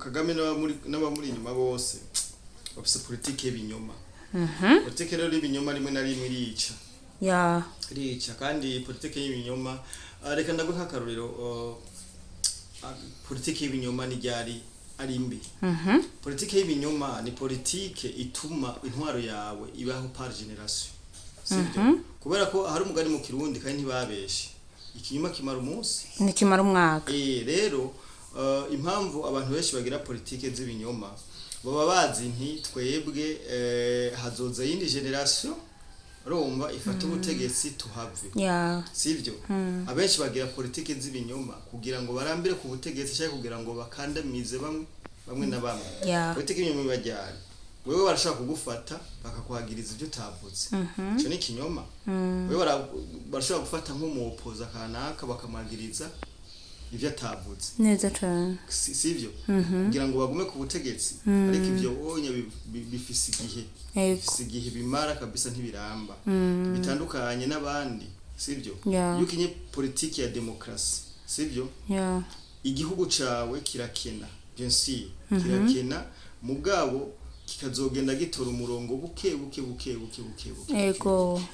Kagame n'abamuri inyuma bose bafise politike y'ibinyoma. Politike rero y'ibinyoma rimwe na rimwe irica. Irica kandi politike y'ibinyoma reka ndaguha akarorero politike y'ibinyoma ni ryari ari mbi. Politike y'ibinyoma ni politike ituma intwaro yawe ibaho par generation. Sibyo? Kubera ko hari umugani mu Kirundi kandi ntibabeshe. Ikinyoma kimara umunsi ni kimara umwaka. Rero impamvu abantu benshi bagira politike z'ibinyoma baba bazi nti twebwe hazoza yindi generation romba ifata ubutegetsi tuhave. Sivyo? Abenshi bagira politike z'ibinyoma kugira ngo barambire ku butegetsi cyangwa kugira ngo bakandamize bamwe na bamwe. Politike y'ibinyoma bajyana wewe barashaka kugufata bakakuhagiriza ibyo utavuze. Cyo ni kinyoma. Wewe barashaka gufata nk'umupoza kanaka bakamwagiriza ibyo atavuze. Neza cyane. Sivyo? Kugira ngo bagume ku butegetsi ariko ibyo onye bifise igihe. Bifise igihe bimara kabisa ntibiramba. Bitandukanye n'abandi. Sivyo? Yukinye politiki ya demokrasi. Sivyo? Igihugu cawe kirakena. Jensi kirakena mugabo kikazogenda gitora umurongo buke.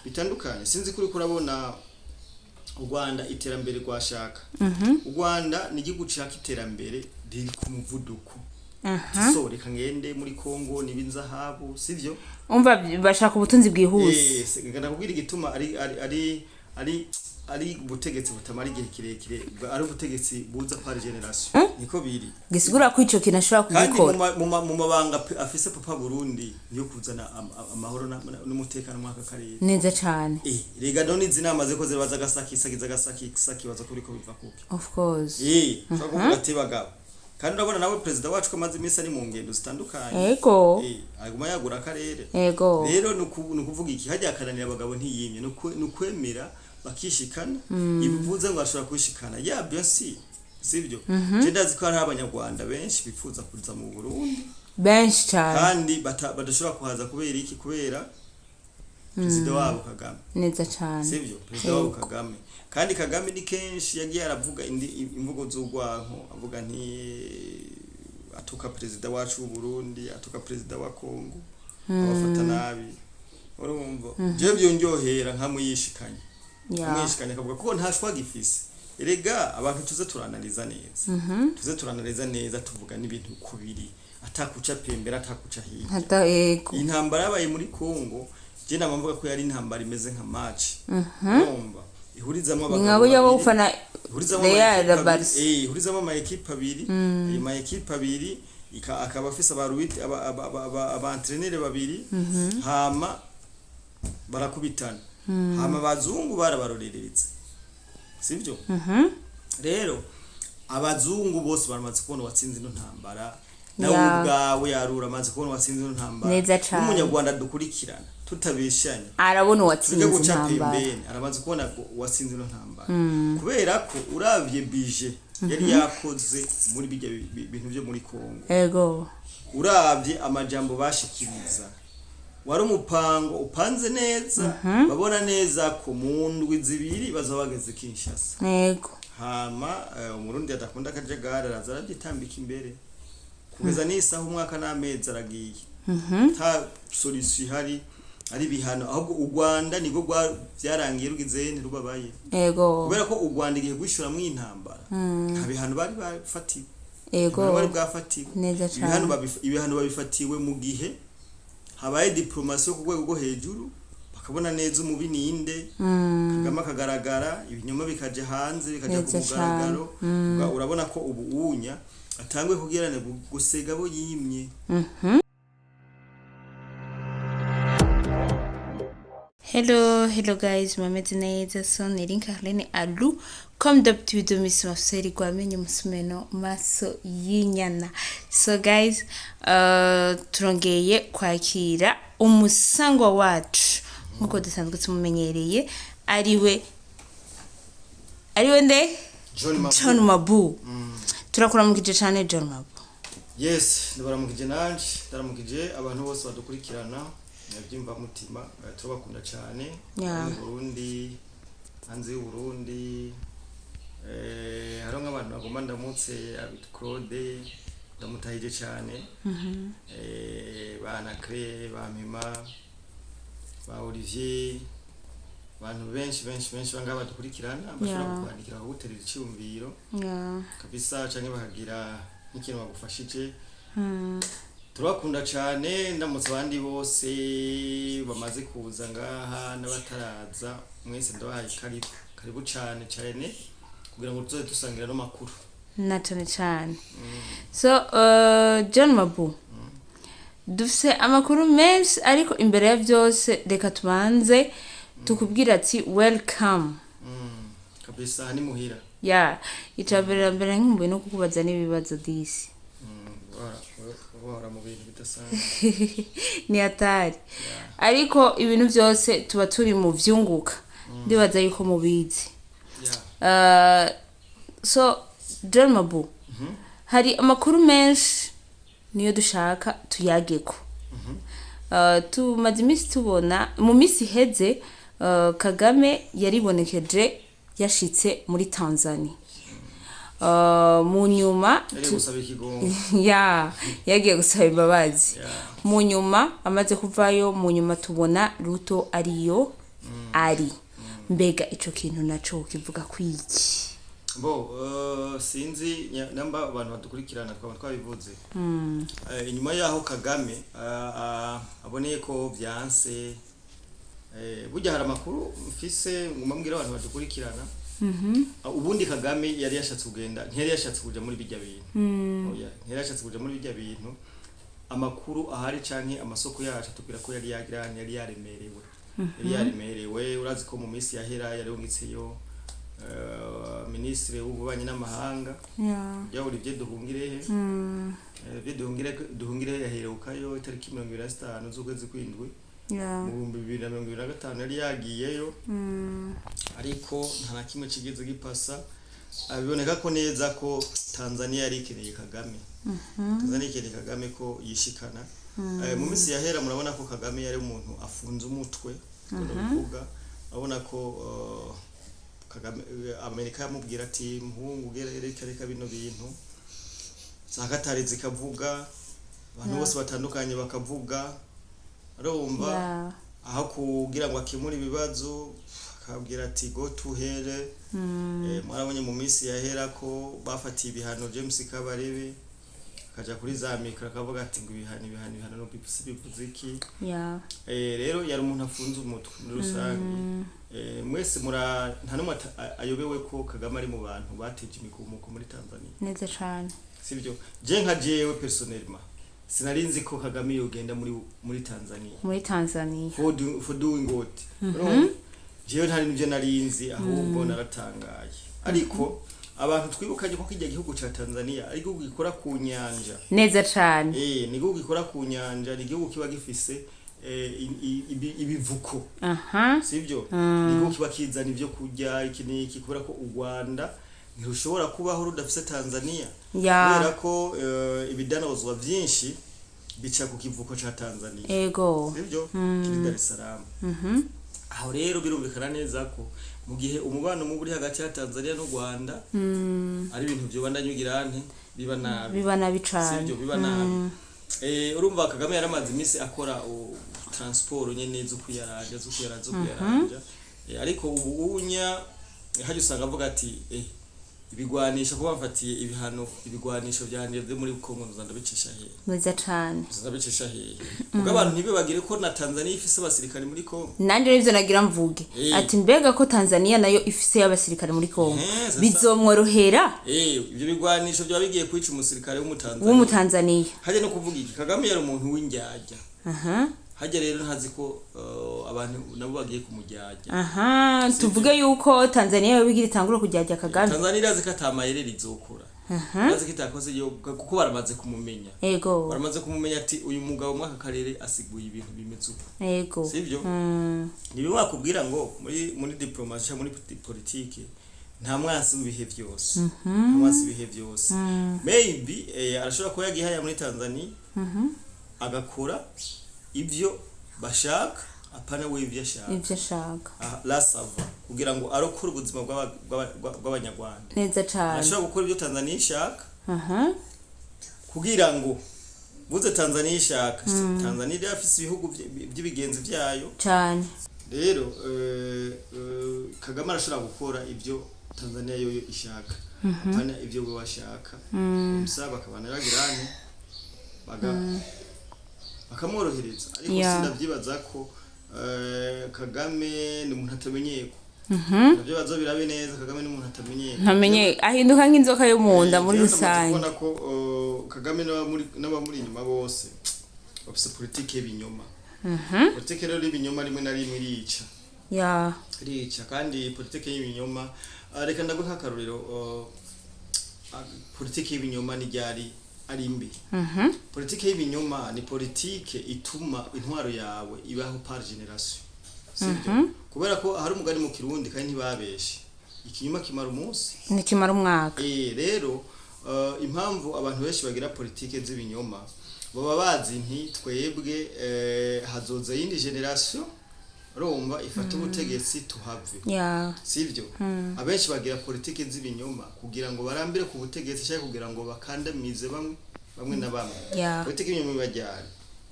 Bitandukanye sinzi kuri kurabona u Rwanda iterambere rwashaka. U Rwanda ni igihugu caka iterambere riri ku muvuduko. Reka ngende muri Kongo n'ibinzahabu sivyo? Umva bashaka ubutunzi bwihuse. Ngana kubwira igituma ari ubutegetsi butamara igihe kirekire ari ubutegetsi buza par generation. Niko biri. Gisigura ko ico kinashobora kubikora. Kandi mu mabanga afise papa Burundi yo kuzana amahoro n'umutekano mu aka karere. Neza cyane. Rega none zinamaze ko zibaza gasaki baza kuri ko biva kuki. Of course. Shaka kugatebagabo. Kandi urabona nawe president wacu ko amaze iminsi ari mu ngendo zitandukanye. Yego. Aguma yagura akarere. Yego. Rero nukuvuga iki hajya akaranira abagabo ntiyimye nukwemera bakishikana ibivuze ngo ashobora kwishikana bien sûr sivyo. Je ndazi ko hari abanyarwanda benshi bifuza kuza mu Burundi benshi cyane kandi badashobora kuhaza kubera iki kubera president wabo Kagame. Neza cyane sivyo president wabo Kagame kandi Kagame ni kenshi yagiye aravuga imvugo z'urwanko avuga nti atuka president wacu w'u Burundi atuka president wa Kongo abafata nabi urumva je byonjohera nkamuyishikanye mwishikanye kavuga ko ntashwa gifise. Erega abantu tuze turanaliza neza tuvuga n'ibintu kubiri atakuca pembera atakuca hirya. Intambara yabaye muri Kongo je namvuga ko yari intambara imeze nka match. Urumva ihurizamo abagabo ngabo yabo ufana ihurizamo ama equipe abiri ama equipe abiri akaba afise abaruite aba entraîneur babiri hama barakubitana hama bazungu barabaroreretse sivyo. Rero abazungu bose baramaze kubona watsinze ino ntambara nawe ubwawe yarura amaze kubona watsinze ino ntambara n'umunyarwanda dukurikirana tutabeshanye arabona watsinze ino ntambara aramaze kubona watsinze ino ntambara kubera ko uravye bije yari yakoze muri bijya bintu byo muri Kongo. Uravye amajambo bashikiriza wari umupango upanze neza babona neza ko mu ndwi zibiri bazabageze Kinshasa. Hama umurundi adakunda akajagara arabyitambika imbere kugeza n'isaha umwaka n'amezi aragiye ta solution hari ari bihano ahubwo u Rwanda nigo byarangiye rugize rubabaye. Kubera ko u Rwanda igihe gwishura mu intambara nta bihano bari bafatiwe. Bari bwafatiwe ibihano babifatiwe mu gihe habaye diplomasi yo kugwego go hejuru bakabona neza umubi ninde Kagame akagaragara ibinyoma bikaje hanze bikaje ku mugaragaro. Urabona ko ubu unya atangwe kugirana gusega bo yimye. Hello guys, mameze neza so niri Carlene Alu comme d'habitude misi mafseri kwa menye musumeno maso yinyana. So guys, turongeye kwakira umusangwa wacu nkuko dusanzwe tumumenyereye ariwe nde John Mabu. Turakuramukije cyane John Mabu. Yes, ndabaramukije nanje ndaramukije abantu bose badukurikirana nabyimva mutima turabakunda cyane mu Burundi hanze y'u Burundi hari nk'abantu bagomba ndamutse abit Claude ndamutahije cyane bana Claire bampima ba Olivier abantu benshi banga badukurikirana bashobora kwandikira guterera icyumviro kabisa canke bahagira n'ikintu bagufashije turabakunda cyane ndamutse abandi bose bamaze kuza ngaha n'abataraza mwese ndabahaye karibu cyane kugira ngo tuzoze dusangira no makuru na cyane so John Mabu dufise amakuru menshi ariko imbere ya byose reka tubanze tukubwira ati welcome kabisa hani muhira icabera nk'umbuye no kukubaza n'ibibazo disi wara mu bintu bidasanzwe ni atari ariko ibintu byose tuba turi mu vyunguka ndibaza yuko mubizi so John Mabu hari amakuru menshi niyo dushaka tuyageko tumaze iminsi tubona mu minsi iheze Kagame yaribonekeje yashitse muri Tanzania mu nyuma yagiye gusaba imbabazi mu nyuma amaze kuvayo mu nyuma tubona Ruto ariyo ari mbega ico kintu naco kivuga kwiki sinzi namba abantu badukurikirana twabivuze inyuma yaho Kagame aboneye ko byanse burya hari amakuru mfise ngumambwira abantu badukurikirana ubundi Kagame yari yashatse kugenda ntiyari yashatse kuja muri bijya bintu ntiyari yashatse kuja muri bijya bintu amakuru ahari canke amasoko yacu tubwira ko yari yaremerewe urazi ko mu minsi yahera yari ungitseyo ministre w'ububanyi n'amahanga ya Olivier Duhungire yaherukayo itariki 25 z'ukwezi kw'indwi mu 2025 yari yagiyeyo ariko nta na kimwe kigeze gipasa abiboneka ko neza ko Tanzania yari ikeneye Kagame ko yishikana mu minsi yahera murabona ko Kagame yari umuntu afunze umutwe kuvuga abona ko Kagame Amerika yamubwira ati muhungu reka bino bintu zakatari zikavuga abantu bose batandukanye bakavuga arumva aho kugira ngo akemure ibibazo akabwira ati go to hell mwarabonye mu minsi yahera ko bafatiye ibihano James Kabarebe akaja kuri za mikro akavuga ati ngo ibihano no bivuze iki rero yari umuntu afunze umutwe muri rusange mwese nta numwe ayobewe ko Kagame ari mu bantu bateje imikumuko muri Tanzania neza cyane sivyo nka jewe personnellement sinarinzi ko Kagame yogenda muri Tanzania for doing what jewe ntari nivyo narinzi ahubwo naratangaye ariko abantu twibukanye ko kijya gihugu ca Tanzania ari gihugu gikora ku nyanja neza cyane ni gihugu gikora ku nyanja ni gihugu kiba gifise ibivuko sivyo ni gihugu kiba kizana ivyo kurya iki kubera ko u Rwanda ntirushobora kubaho rudafise Tanzania kubera ko ibidanozwa byinshi bica ku kivuko ca Tanzania sivyo kiri Dar es Salaam aho rero birumvikana neza ko mu gihe umubano mu buri hagati ya Tanzania no Rwanda ari ibintu byo bandanyugirante biba nabi cyane sivyo biba nabi urumva Kagame yaramaze iminsi akora transport nyene zo kuyaranja ariko ubunya haje usanga avuga ati ibigwanisha ko bafatiye ibigwanisho byandeze muri Kongo nzandabicisha he ubwo abantu ntibibagire ko na Tanzania ifise abasirikare muri Kongo nanje nivyo nagira mvuge ati mbega ko Tanzania nayo ifise abasirikare muri Kongo bizomworohera ibyo bigwanisho byo bigiye kwica umusirikare w'umutanzania haje no kuvuga iki Kagame yari umuntu w'indyarya haje rero ntazi ko abantu nabo bagiye kumujyajya tuvuge yuko Tanzania yo bigira itangura kujyajya Kagame Tanzania irazi katamayerera izokura irazi kitakoze yo kuko baramaze kumumenya baramaze kumumenya ati uyu mugabo mwaka karere asiguye ibintu bimeze uko sivyo nibi wakubwira ngo muri diplomasi muri politique nta mwasi w'ibihe byose maybe arashobora ko yagihaya muri Tanzania agakora ivyo bashaka apana we ivyo ashaka lasava kugira ngo arokore ubuzima bw'abanyarwanda neza cyane ashobora gukora ivyo Tanzania ishaka kugira ngo buze Tanzania ishaka Tanzania irafise ibihugu by'ibigenzi byayo cyane rero Kagame arashobora gukora ibyo Tanzania yo ishaka apana ibyo we washaka umusaba bakabana bagirane bakamworohereza ariko sindavyibaza ko Kagame ni umuntu atamenyeko nabyo bazo birabe neza Kagame ni umuntu atamenyeko ntamenye ahinduka nk'inzoka yo mu nda muri rusange ubona ko Kagame n'abamuri inyuma bose bafise politike y'ibinyoma politike rero y'ibinyoma rimwe na rimwe irica kandi politike y'ibinyoma reka ndaguha nk'akarorero politike y'ibinyoma ni ryari ari mbi politike y'ibinyoma ni politike ituma intwaro yawe ibaho par generation sibyo kubera ko hari umugani mu Kirundi kandi ntibabeshe ikinyuma kimara umunsi ni kimara umwaka rero impamvu abantu benshi bagira politike z'ibinyoma baba bazi nti twebwe hazoza yindi generation Roma ifata ubutegetsi tuhave sivyo abenshi bagira politike z'ibinyoma kugira ngo barambire ku butegetsi cyangwa kugira ngo bakandamize bamwe na bamwe politike y'ibinyoma bajyana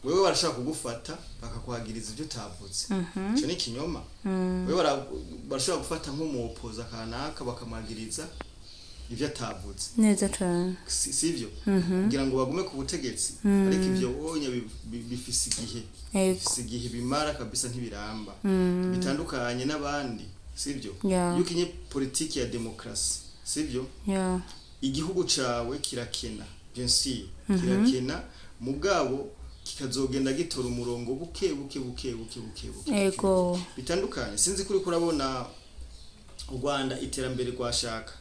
wewe barashaka kugufata bakakuhagiriza ibyo utavuze cyo ni kinyoma wewe barashaka gufata nk'umupoza kanaka bakamagiriza ibyo atavuze neza cyane sivyo kugira ngo bagume ku butegetsi ariko ibyo onye bifise igihe bimara kabisa ntibiramba bitandukanye n'abandi sivyo yukinye politiki ya demokrasi sivyo igihugu cawe kirakena bien sûr kirakena mugabo kikazogenda gitora umurongo buke bitandukanye sinzi kuri kurabona u Rwanda iterambere rwashaka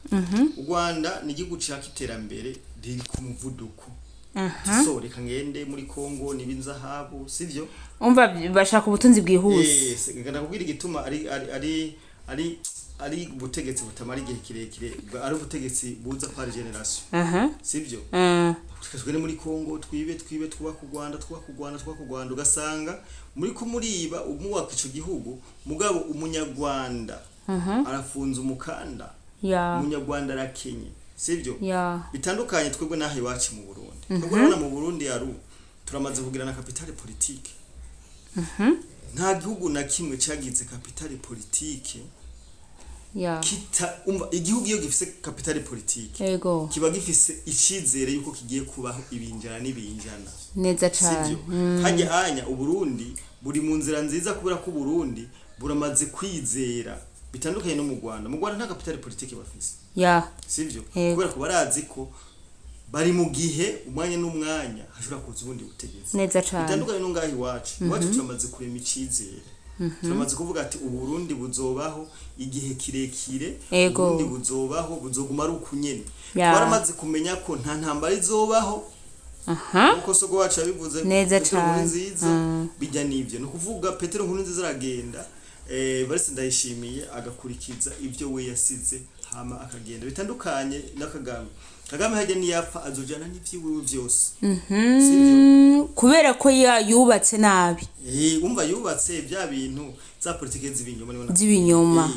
u Rwanda ni igihugu caka iterambere riri ku muvuduko so reka ngende muri Kongo nibinzahabu sivyo umva bashaka ubutunzi bwihuse ngana kubwira igituma ari ubutegetsi butamara igihe kirekire ari ubutegetsi buza par generation sivyo tukazwe muri Kongo twibe twubaka u Rwanda ugasanga muri kumuriba umwaka ico gihugu mugabo umunyarwanda arafunza umukanda umunyarwanda arakenye sivyo bitandukanye twebwe naho iwacu mu Burundi twebwe mu Burundi turamaze kugirana capitale politique nta gihugu na kimwe cyagize capitale politique igihugu iyo gifise capitale politique kiba gifise icizere yuko kigiye kubaho ibinjana n'ibinjana neza cyane hanya uburundi buri mu nzira nziza kubera ko Burundi buramaze kwizera bitandukanye no mu Rwanda nta capitale politique bafise sivyo kubera ko barazi ko bari mu gihe umwanya n'umwanya hashobora kuza ubundi butegetsi neza cyane bitandukanye no ngaho iwacu turamaze kurema icizere turamaze kuvuga ati Uburundi buzobaho igihe kirekire Uburundi buzoguma ari ukunyene baramaze kumenya ko nta ntambara izobaho uko sogo wacu yabivuze neza cyane nziza bijya nivyo no kuvuga Petero Nkurunziza aragenda Evariste Ndayishimiye agakurikiza ibyo we yasize hama akagenda bitandukanye na Kagame hajya niyapfa azojana n'ivyiwe byose sivyo kubera ko yubatse nabi umva yubatse bya bintu za politike z'ibinyoma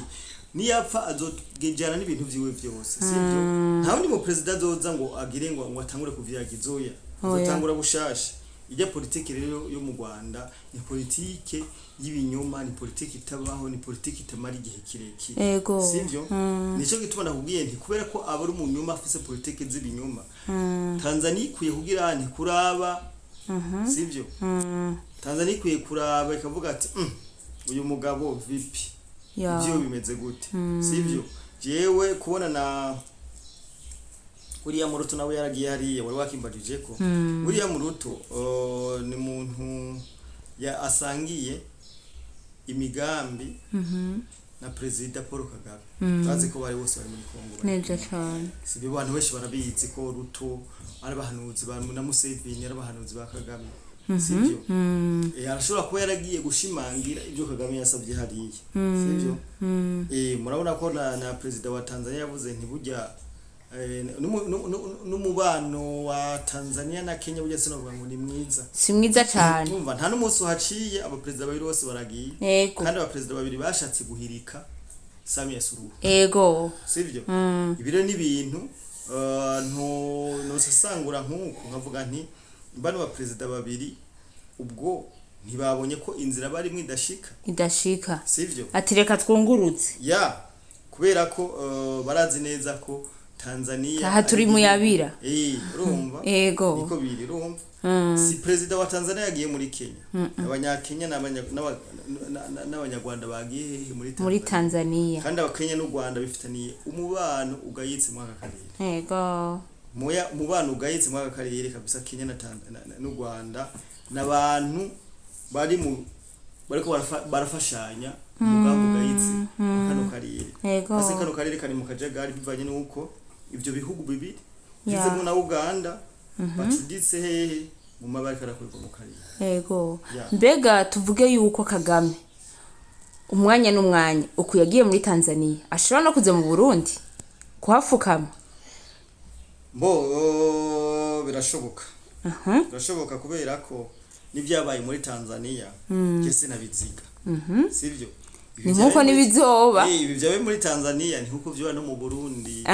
niyapfa azojana n'ibintu vyiwe byose sivyo nta wundi mu president azoza ngo agire ngo atangure kuvyagizoya azotangura gushasha ijya politike rero yo mu Rwanda ni politike y'ibinyoma ni politike itabaho ni politike itamara igihe kirekire sivyo nico gituma nakubwiye nti kubera ko abari mu nyuma afise politike z'ibinyoma Tanzania ikwiye kugira nti kuraba sivyo Tanzania ikwiye kuraba ikavuga ati uyu mugabo vipi byo bimeze gute sivyo jewe kubona na Uriya Muruto nawe yaragiye hariya wari wakimbajije ko Uriya Muruto ni muntu asangiye imigambi na President Paul Kagame bazi ko bari bose bari muri Kongo neza cyane sibyo abantu benshi barabizi ko Ruto ari bahanuzi na Museveni ari bahanuzi ba Kagame sibyo arashobora kuba yaragiye gushimangira ibyo Kagame yasabye hariya sibyo murabona ko na President wa Tanzania yavuze ntibujya n'umubano wa Tanzania na Kenya bujya sinovuga ngo ni mwiza si mwiza cyane umva nta n'umunsi uhaciye abaperezida babiri bose baragiye kandi abaperezida babiri bashatse guhirika Samia Suluhu sivyo ibiro n'ibintu ntusesangura nk'uko nkavuga nti bano ba perezida babiri ubwo ntibabonye ko inzira barimo idashika sivyo ati reka twungurutse ya kubera ko barazi neza ko Tanzania aha turi muyabira urumva yego niko biri urumva si perezida wa Tanzania yagiye muri Kenya abanyakenya n'abanyarwanda bagiye muri Tanzania kandi abakenya n'u Rwanda bifitaniye umubano ugayitse mu aka karere yego umubano ugayitse mu aka karere kabisa Kenya n'u Rwanda n'abantu bariko barafashanya umugambi ugayitse kano karere ase kano karere kari mu kajagari bivanye nuko ivyo bihugu bibiri bizemo na Uganda bacuditse hehe mu mabari karakorwa mu karere yego mbega tuvuge yuko Kagame umwanya n'umwanya uko yagiye muri Tanzania ashobora no kuze mu Burundi kuhafukama birashoboka birashoboka kubera ko n'ibyabaye muri Tanzania cyese nabiziga sivyo ni nkuko nibizoba ibi byabaye muri Tanzania ni nkuko byo no mu Burundi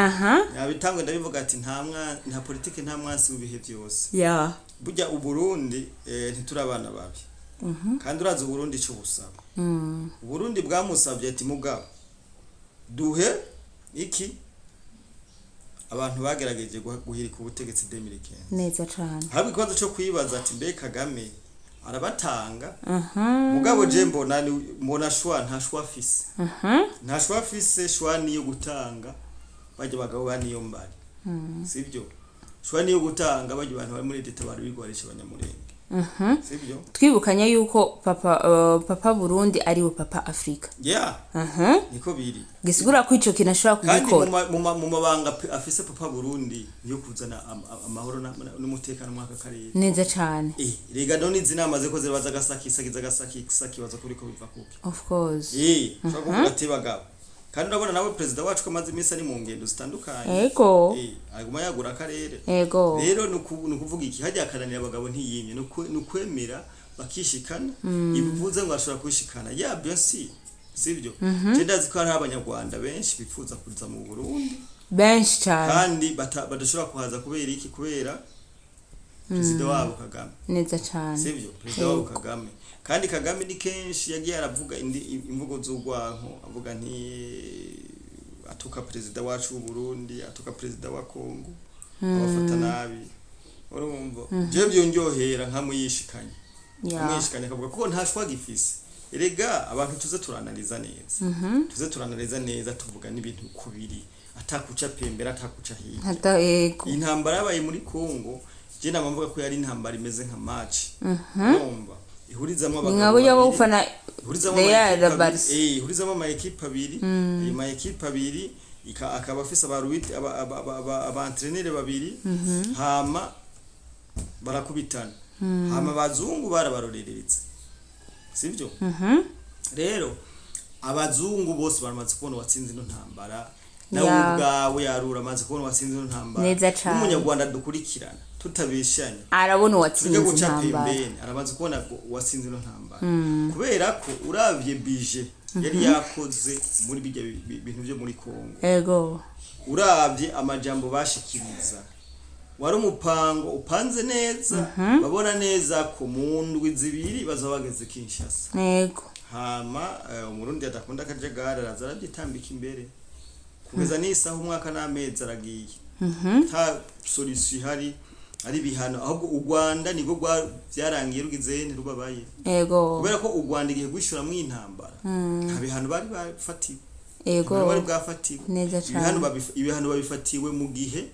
yabitangwe ndabivuga ati nta politike nta mwasi w'ibihe byose burya u Burundi ntiturabana babi kandi urazi u Burundi cyo busaba u Burundi bwamusabye ati mugabo duhe iki abantu bagerageje guhirika ubutegetsi 2015 neza cyane habwo ikozo cyo kwibaza ati mbe Kagame arabatanga mugabo je mbona shwa nta shwa afise nta shwa afise shwa niyo gutanga baje bagabo baniyo mbari sivyo shwa niyo gutanga baje abantu bari muri leta bari bigwarisha abanyamurenge sivyo twibukanya yuko papa Burundi ari we papa Afrika niko biri gisigura ko ico kinashobora kubikora mu mabanga afise papa Burundi yo kuzana amahoro n'umutekano mu aka karere neza cyane rega none zinamaze ko zibaza gasaki baza kuri ko biva kuki of course shaka batebagabo kandi urabona nawe president wacu kamaze imisa ni mu ngendo zitandukanye yego aguma yagura akarere yego rero nukuvuga iki hajya akaranira abagabo ntiyimye nukwemera bakishikana ibivuze ngo ashobora kwishikana bien sûr sivyo ndazi ko hari abanyarwanda benshi bifuza kuza mu Burundi benshi cyane kandi badashobora kuhaza kubera iki kubera president wabo Kagame neza cyane sivyo president wabo Kagame kandi Kagame ni kenshi yagiye aravuga imvugo z'ugwanko avuga nti atuka president wacu w'u Burundi atuka president wa Kongo abafata nabi urumva je byonjohera nkamuyishikanye amwishikanye akavuga ko nta shwa gifise erega abantu tuze turanaliza neza tuvuga n'ibintu kubiri atakuca pembera atakuca hirya intambara yabaye muri Kongo je namvuga ko yari intambara imeze nka match urumva ihurizamo abagabo y'abafana ihurizamo ama equipe abiri ayo ma equipe abiri akaba afise aba entraîneur babiri hama barakubitana hama bazungu barabaroreretse sivyo rero abazungu bose baramaze kubona watsinze ino ntambara nawe ubwawe yarura amaze kubona watsinze ino ntambara n'umunyarwanda dukurikirana tutabishanye arabona watsinze intambara aramaze kubona watsinze ino ntambara kubera ko uravye bije yari yakoze muri bijya bintu byo muri Kongo yego uravye amajambo bashikiriza wari umupango upanze neza babona neza ko mu ndwi zibiri bazabageze Kinshasa yego hama umurundi adakunda akajagara arabyitambika imbere kugeza n'isaha umwaka n'amezi aragiye nta solution ihari ari bihano ahubwo u Rwanda nigo byarangiye rugize rubabaye yego kubera ko u Rwanda igihe gwishura mu intambara nta bihano bari bafatiwe yego bari bwafatiwe neza cyane ibihano babifatiwe mu gihe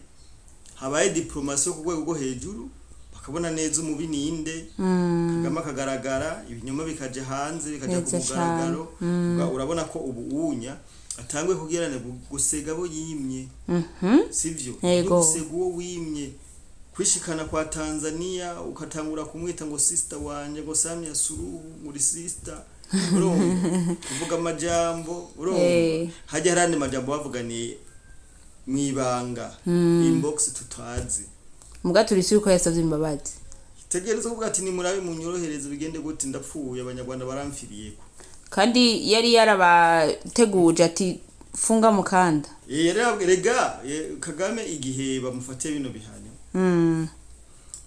habaye diplomasi yo ku rwego rwo hejuru bakabona neza umubi ninde Kagame akagaragara ibinyoma bikaje hanze bikaje ku mugaragaro urabona ko ubu unya atangwe kugirane gusega bo yimye sivyo gusega uwo wimye kwishikana kwa Tanzania ukatangura kumwita ngo sister wanje ngo Samia Suluhu muri sister urumva kuvuga amajambo urumva hajya harane majambo bavuganiye mwibanga inbox tutazi muga turisi uko yasavye imbabazi tegereza kuvuga ati ni murabe munyorohereze bigende gute ndapfuye abanyarwanda baramfiriyeko kandi yari yarabateguje ati funga mukanda rega Kagame igihe bamufatiye bino bihano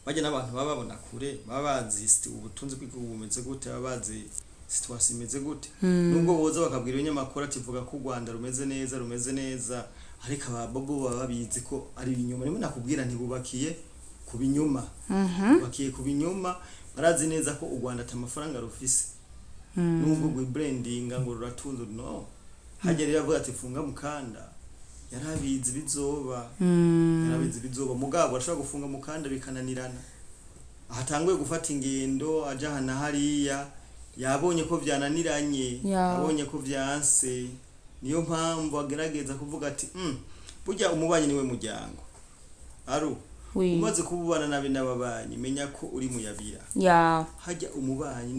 bajya n'abantu baba babona kure baba bazi ubutunzi bw'igihugu bumeze gute baba bazi situation imeze gute nubwo boza bakabwira ibinyamakuru ati vuga ko u Rwanda rumeze neza ariko ababobo baba babizi ko ari ibinyoma rimwe nakubwira ntibubakiye ku binyoma bakiye ku binyoma barazi neza ko u Rwanda atamafaranga rufise nubwo gwibrandinga ngo ruratunze no hagerera avuga ati funga mukanda yarabizi bizoba mugabo ashobora gufunga mukanda bikananirana ahatanguye gufata ingendo aja hana hariya yabonye ko byananiranye abonye ko byanse niyo mpamvu agerageza kuvuga ati burya umubanyi niwe muryango umaze kububana nabi n'ababanyi menya ko uri muyabira hajya umubanyi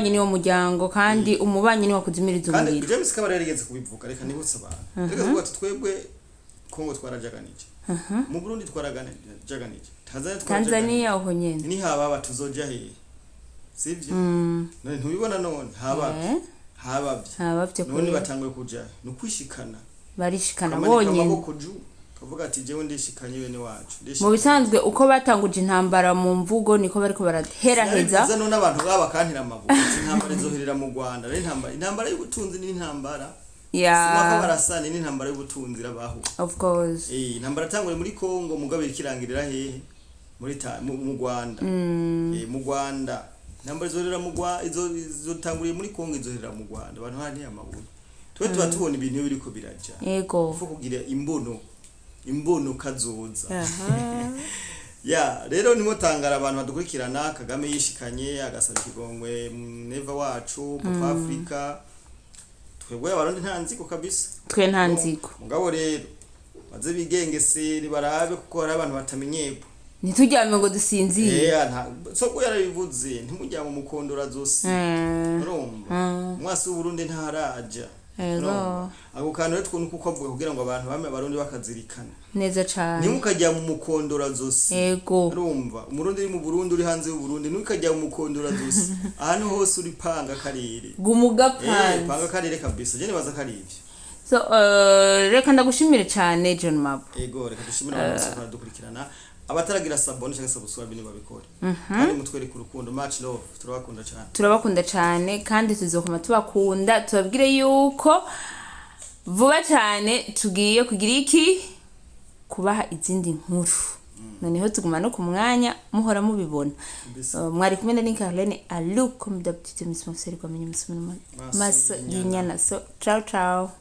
niwe muryango kandi umubanyi niwe kuzimiriza umuriro kandi James Kabara yarigeze kubivuga reka nibutse abantu reka kuvuga ati twebwe Kongo twarajaganije mu Burundi twarajaganije Tanzania aho nyene ni haba batuzoja he sivyo none ntubibona none habavye none batanguye kuja no kwishikana barishikana bonyene kavuga ati jewe ndishikanye bene wacu mu bisanzwe uko batanguje intambara mu mvugo niko bariko baraheraheza none abantu baba kantira amabuye intambara izoherera mu Rwanda ari intambara y'ubutunzi n'intambara Simaka barasana n'intambara y'ubutunzi rabaho of course intambara tangure muri Kongo mugabe ikirangirira hehe muri mu Rwanda mu Rwanda intambara izoherera mu Rwanda izotanguriye muri Kongo izoherera mu Rwanda abantu hari amabuye twe tuba tubona ibintu biriko biraja yego ufu kugira imbono kazoza rero nimo tangara abantu badukurikirana Kagame yishikanye agasaba ikigongwe neva wacu Papa Africa twebwe abarundi ntanziko kabisa twe ntanziko mugabo rero baze bigengeseri barabe kuko hari abantu batamenyeko nitujyame ngo dusinziye soko yarabivuze ntimujya mu mukondora zose urumva mwasi w'Uburundi ntaraja ako kantu rero twunuko ukavuga kugira ngo abantu bame abarundi bakazirikana neza cyane ntimukajya mu mukondora zose urumva umurundi uri mu Burundi uri hanze y'u Burundi ntukajya mu mukondora zose ahantu hose uri panga karere gumugapanze panga karere kabisa je nibaza karivyo so reka ndagushimire cyane John Mabo reka dushimire abantu badukurikirana abataragira sabone cyangwa subscribe ni babikora kandi mutwereka urukundo much love turabakunda cyane kandi tuzokoma tubakunda tubabwire yuko vuba cyane tugiye kugira iki kubaha izindi nkuru noneho tuguma no ku mwanya muhora mubibona mwari kumwe na Caroline Aluko mudaptite Miss Marcel kwa menye maso y'inyana so ciao